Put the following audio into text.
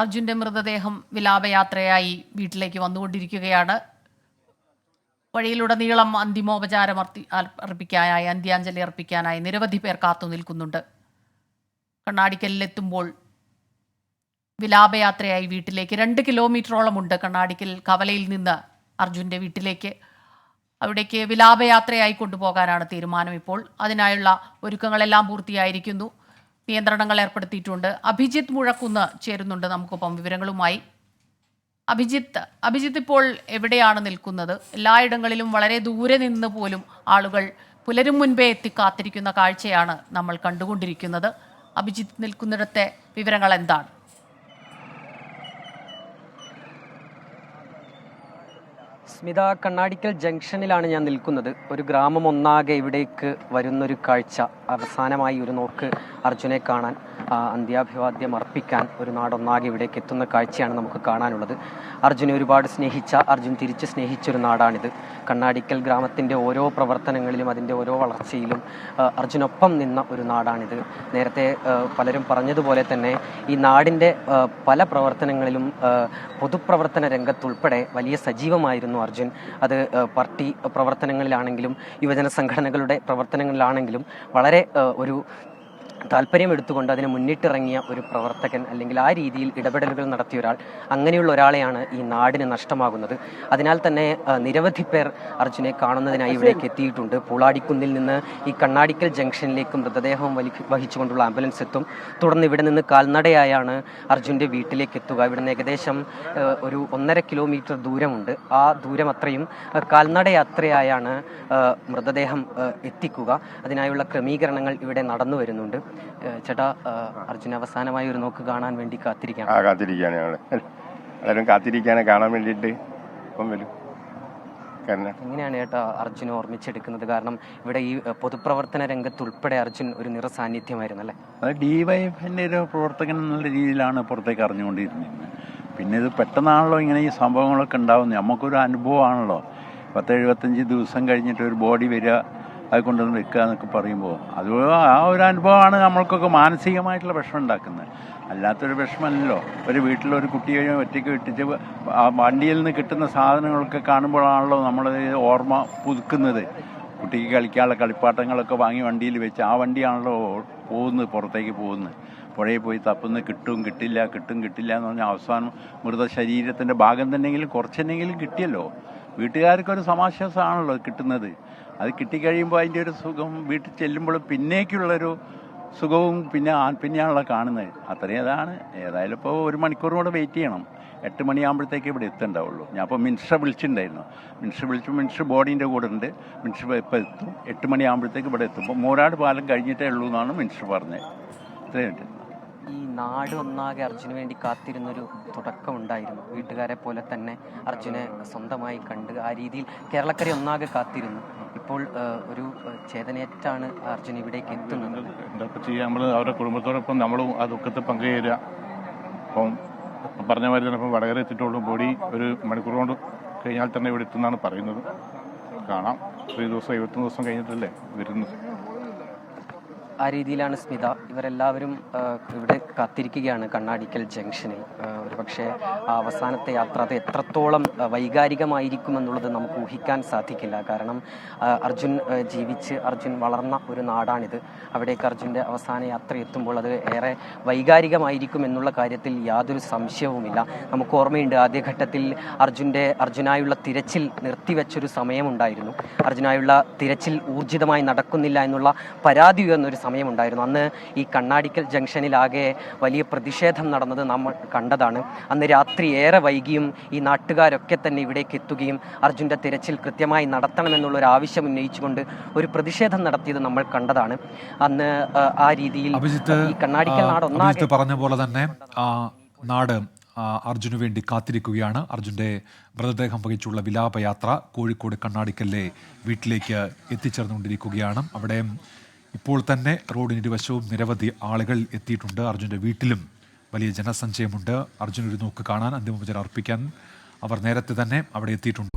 അർജുന്റെ മൃതദേഹം വിലാപയാത്രയായി വീട്ടിലേക്ക് വന്നുകൊണ്ടിരിക്കുകയാണ്. വഴിയിലുടനീളം അന്തിമോപചാരം അർപ്പിക്കാനായി, അന്ത്യാഞ്ജലി അർപ്പിക്കാനായി നിരവധി പേർ കാത്തു നിൽക്കുന്നുണ്ട്. കണ്ണാടിക്കലിലെത്തുമ്പോൾ വിലാപയാത്രയായി വീട്ടിലേക്ക് 2 കിലോമീറ്ററോളമുണ്ട് കണ്ണാടിക്കൽ കവലയിൽ നിന്ന് അർജുൻ്റെ വീട്ടിലേക്ക്. അവിടേക്ക് വിലാപയാത്രയായി കൊണ്ടുപോകാനാണ് തീരുമാനം. ഇപ്പോൾ അതിനായുള്ള ഒരുക്കങ്ങളെല്ലാം പൂർത്തിയായിരിക്കുന്നു. നിയന്ത്രണങ്ങൾ ഏർപ്പെടുത്തിയിട്ടുണ്ട്. അഭിജിത്ത് മുഴക്കുന്ന് ചേരുന്നുണ്ട് നമുക്കൊപ്പം വിവരങ്ങളുമായി. അഭിജിത്ത് ഇപ്പോൾ എവിടെയാണ് നിൽക്കുന്നത്? എല്ലായിടങ്ങളിലും വളരെ ദൂരെ നിന്ന് പോലും ആളുകൾ പുലരും മുൻപേ എത്തി കാത്തിരിക്കുന്ന കാഴ്ചയാണ് നമ്മൾ കണ്ടുകൊണ്ടിരിക്കുന്നത്. അഭിജിത്ത് നിൽക്കുന്നിടത്തെ വിവരങ്ങൾ എന്താണ്? സ്മിത, കണ്ണാടിക്കൽ ജംഗ്ഷനിലാണ് ഞാൻ നിൽക്കുന്നത്. ഒരു ഗ്രാമം ഒന്നാകെ ഇവിടേക്ക് വരുന്നൊരു കാഴ്ച. അവസാനമായി ഒരു നോക്ക് അർജുനെ കാണാൻ, അന്ത്യാഭിവാദ്യം അർപ്പിക്കാൻ ഒരു നാടൊന്നാകെ ഇവിടേക്ക് എത്തുന്ന കാഴ്ചയാണ് നമുക്ക് കാണാനുള്ളത്. അർജുനെ ഒരുപാട് സ്നേഹിച്ച, അർജുൻ തിരിച്ച് സ്നേഹിച്ചൊരു നാടാണിത്. കണ്ണാടിക്കൽ ഗ്രാമത്തിൻ്റെ ഓരോ പ്രവർത്തനങ്ങളിലും അതിൻ്റെ ഓരോ വളർച്ചയിലും അർജുനൊപ്പം നിന്ന ഒരു നാടാണിത്. നേരത്തെ പലരും പറഞ്ഞതുപോലെ തന്നെ ഈ നാടിൻ്റെ പല പ്രവർത്തനങ്ങളിലും പൊതുപ്രവർത്തന രംഗത്തുൾപ്പെടെ വലിയ സജീവമായിരുന്നു അർജുൻ. അത് പാർട്ടി പ്രവർത്തനങ്ങളിലാണെങ്കിലും യുവജന സംഘടനകളുടെ പ്രവർത്തനങ്ങളിലാണെങ്കിലും വളരെ ഒരു താല്പര്യം എടുത്തുകൊണ്ട് അതിനെ മുന്നിട്ടിറങ്ങിയ ഒരു പ്രവർത്തകൻ, അല്ലെങ്കിൽ ആ രീതിയിൽ ഇടപെടലുകൾ നടത്തിയ ഒരാൾ, അങ്ങനെയുള്ള ഒരാളെയാണ് ഈ നാടിന് നഷ്ടമാകുന്നത്. അതിനാൽ തന്നെ നിരവധി പേർ അർജുനെ കാണുന്നതിനായി ഇവിടേക്ക് എത്തിയിട്ടുണ്ട്. പൂളാടിക്കുന്നിൽ നിന്ന് ഈ കണ്ണാടിക്കൽ ജംഗ്ഷനിലേക്ക് മൃതദേഹം വഹിച്ചുകൊണ്ടുള്ള ആംബുലൻസ് എത്തും. തുടർന്ന് ഇവിടെ നിന്ന് കാൽനടയായാണ് അർജുൻ്റെ വീട്ടിലേക്ക് എത്തുക. ഇവിടെ നിന്ന് ഏകദേശം ഒരു 1.5 കിലോമീറ്റർ ദൂരമുണ്ട്. ആ ദൂരം അത്രയും കാൽനടയാത്രയായാണ് മൃതദേഹം എത്തിക്കുക. അതിനായുള്ള ക്രമീകരണങ്ങൾ ഇവിടെ നടന്നു വരുന്നുണ്ട്. ചേട്ടാ, അർജുന അവസാനമായി ഒരു നോക്ക് കാണാൻ വേണ്ടി കാത്തിരിക്കുകയാണ്. എല്ലാവരും കാത്തിരിക്കാനെ കാണാൻ വേണ്ടിയിട്ട് വരും. എങ്ങനെയാണ് ചേട്ടാ അർജുന ഓർമ്മിച്ചെടുക്കുന്നത്? കാരണം ഇവിടെ ഈ പൊതുപ്രവർത്തന രംഗത്തുൾപ്പെടെ അർജുൻ ഒരു നിറസാന്നിധ്യമായിരുന്നു അല്ലേ? അത് ഡിവൈഎഫിൻ്റെ ഒരു പ്രവർത്തകൻ എന്നുള്ള രീതിയിലാണ് പുറത്തേക്ക് അറിഞ്ഞുകൊണ്ടിരുന്നത്. പിന്നെ ഇത് പെട്ടെന്നാണല്ലോ ഇങ്ങനെ ഈ സംഭവങ്ങളൊക്കെ ഉണ്ടാവുന്നത്. നമുക്കൊരു അനുഭവമാണല്ലോ. 10-75 ദിവസം കഴിഞ്ഞിട്ട് ഒരു ബോഡി വരിക, അത് കൊണ്ടുവന്ന് വെക്കുക എന്നൊക്കെ പറയുമ്പോൾ അത് ആ ഒരു അനുഭവമാണ് നമ്മൾക്കൊക്കെ മാനസികമായിട്ടുള്ള വിഷമം ഉണ്ടാക്കുന്നത്. അല്ലാത്തൊരു വിഷമമല്ലല്ലോ. ഒരു വീട്ടിലൊരു കുട്ടിയെ ഒറ്റയ്ക്ക് ഇട്ടിട്ട് ആ വണ്ടിയിൽ നിന്ന് കിട്ടുന്ന സാധനങ്ങളൊക്കെ കാണുമ്പോഴാണല്ലോ നമ്മൾ ഓർമ്മ പുതുക്കുന്നത്. കുട്ടിക്ക് കളിക്കാനുള്ള കളിപ്പാട്ടങ്ങളൊക്കെ വാങ്ങി വണ്ടിയിൽ വെച്ച് ആ വണ്ടിയാണല്ലോ പോകുന്നത്, പുറത്തേക്ക് പോകുന്നത്. പുഴയിൽ പോയി തപ്പുന്നത് കിട്ടും കിട്ടില്ല എന്ന് പറഞ്ഞാൽ അവസാനം മൃതശരീരത്തിൻ്റെ ഭാഗം തന്നെയെങ്കിലും കുറച്ചെന്നെങ്കിലും കിട്ടിയല്ലോ. വീട്ടുകാർക്കൊരു സമാശ്വാസമാണല്ലോ കിട്ടുന്നത്. അത് കിട്ടിക്കഴിയുമ്പോൾ അതിൻ്റെ ഒരു സുഖം വീട്ടിൽ ചെല്ലുമ്പോൾ പിന്നേക്കുള്ളൊരു സുഖവും പിന്നെയാണല്ലോ കാണുന്നത്. അത്രയും അതാണ്. ഏതായാലും ഇപ്പോൾ 1 മണിക്കൂർ കൂടെ വെയിറ്റ് ചെയ്യണം. 8 മണിയാകുമ്പോഴത്തേക്ക് ഇവിടെ എത്തുണ്ടാവുള്ളൂ. ഞാൻ ഇപ്പോൾ മിനിസ്റ്ററെ വിളിച്ചിട്ടുണ്ടായിരുന്നു. മിനിസ്റ്റർ ബോഡീൻ്റെ കൂടെ ഉണ്ട്. മിനിസ്റ്റർ ഇപ്പോൾ എത്തും. 8 മണിയാകുമ്പോഴത്തേക്ക് ഇവിടെ എത്തും. ഇപ്പോൾ മൂരാട് പാലം കഴിഞ്ഞിട്ടേ ഉള്ളൂ എന്നാണ് മിനിസ്റ്റർ പറഞ്ഞത്. ഇത്രയും ഈ നാട് ഒന്നാകെ അർജുന് വേണ്ടി കാത്തിരുന്നൊരു തുടക്കമുണ്ടായിരുന്നു. വീട്ടുകാരെ പോലെ തന്നെ അർജുനെ സ്വന്തമായി കണ്ട് ആ രീതിയിൽ കേരളക്കര ഒന്നാകെ കാത്തിരുന്നു. ഇപ്പോൾ ഒരു ചേതനയേറ്റാണ് അർജുൻ ഇവിടേക്ക് എത്തുന്നത്. എന്തൊക്കെ ചെയ്യാൻ നമ്മൾ അവരുടെ കുടുംബത്തോടൊപ്പം നമ്മളും ആ ദുഃഖത്തെ പങ്കുചേരുക. അപ്പം പറഞ്ഞ മാതിരി തന്നെ ഇപ്പം വടകര എത്തിയിട്ടുള്ളൂ. ബോഡി 1 മണിക്കൂർ കൊണ്ട് കഴിഞ്ഞാൽ തന്നെ ഇവിടെ എത്തുന്നതാണ് പറയുന്നത്. കാണാം. 1 ദിവസം 21 ദിവസം കഴിഞ്ഞിട്ടല്ലേ വരുന്നത്. ആ രീതിയിലാണ് സ്മിത. ഇവരെല്ലാവരും ഇവിടെ കാത്തിരിക്കുകയാണ് കണ്ണാടിക്കൽ ജംഗ്ഷനിൽ. ഒരുപക്ഷെ ആ അവസാനത്തെ യാത്ര അത് എത്രത്തോളം വൈകാരികമായിരിക്കുമെന്നുള്ളത് നമുക്ക് ഊഹിക്കാൻ സാധിക്കില്ല. കാരണം അർജുൻ അർജുൻ വളർന്ന ഒരു നാടാണിത്. അവിടേക്ക് അർജുൻ്റെ അവസാന യാത്ര എത്തുമ്പോൾ അത് ഏറെ വൈകാരികമായിരിക്കും എന്നുള്ള കാര്യത്തിൽ യാതൊരു സംശയവുമില്ല. നമുക്ക് ഓർമ്മയുണ്ട്, ആദ്യഘട്ടത്തിൽ അർജുനായുള്ള തിരച്ചിൽ നിർത്തിവെച്ചൊരു സമയമുണ്ടായിരുന്നു. അർജുനായുള്ള തിരച്ചിൽ ഊർജിതമായി നടക്കുന്നില്ല എന്നുള്ള പരാതി ഉയർന്നൊരു സമയമുണ്ടായിരുന്നു. അന്ന് ഈ കണ്ണാടിക്കൽ ജംഗ്ഷനിലാകെ വലിയ പ്രതിഷേധം നടന്നത് നമ്മൾ കണ്ടതാണ്. അന്ന് രാത്രി ഏറെ വൈകിയും ഈ നാട്ടുകാരൊക്കെ തന്നെ ഇവിടേക്ക് എത്തുകയും അർജുൻ്റെ തിരച്ചിൽ കൃത്യമായി നടത്തണമെന്നുള്ളൊരു ആവശ്യം ഉന്നയിച്ചുകൊണ്ട് ഒരു പ്രതിഷേധം നടത്തിയത് നമ്മൾ കണ്ടതാണ്. അന്ന് ആ രീതിയിൽ ഈ കണ്ണാടിക്കൽ നാട് ഒന്നാകെ പറഞ്ഞ പോലെ തന്നെ നാട് അർജുന് വേണ്ടി കാത്തിരിക്കുകയാണ്. അർജുൻ്റെ മൃതദേഹം വഹിച്ചുള്ള വിലാപയാത്ര കോഴിക്കോട് കണ്ണാടിക്കലിലെ വീട്ടിലേക്ക് എത്തിച്ചേർന്നുകൊണ്ടിരിക്കുകയാണ്. അവിടെ ഇപ്പോൾ തന്നെ റോഡിനിരുവശവും നിരവധി ആളുകൾ എത്തിയിട്ടുണ്ട്. അർജുൻ്റെ വീട്ടിലും വലിയ ജനസഞ്ചയമുണ്ട്. അർജുൻ ഒരു നോക്ക് കാണാൻ, അന്തിമോപചാരം അർപ്പിക്കാൻ അവർ നേരത്തെ തന്നെ അവിടെ എത്തിയിട്ടുണ്ട്.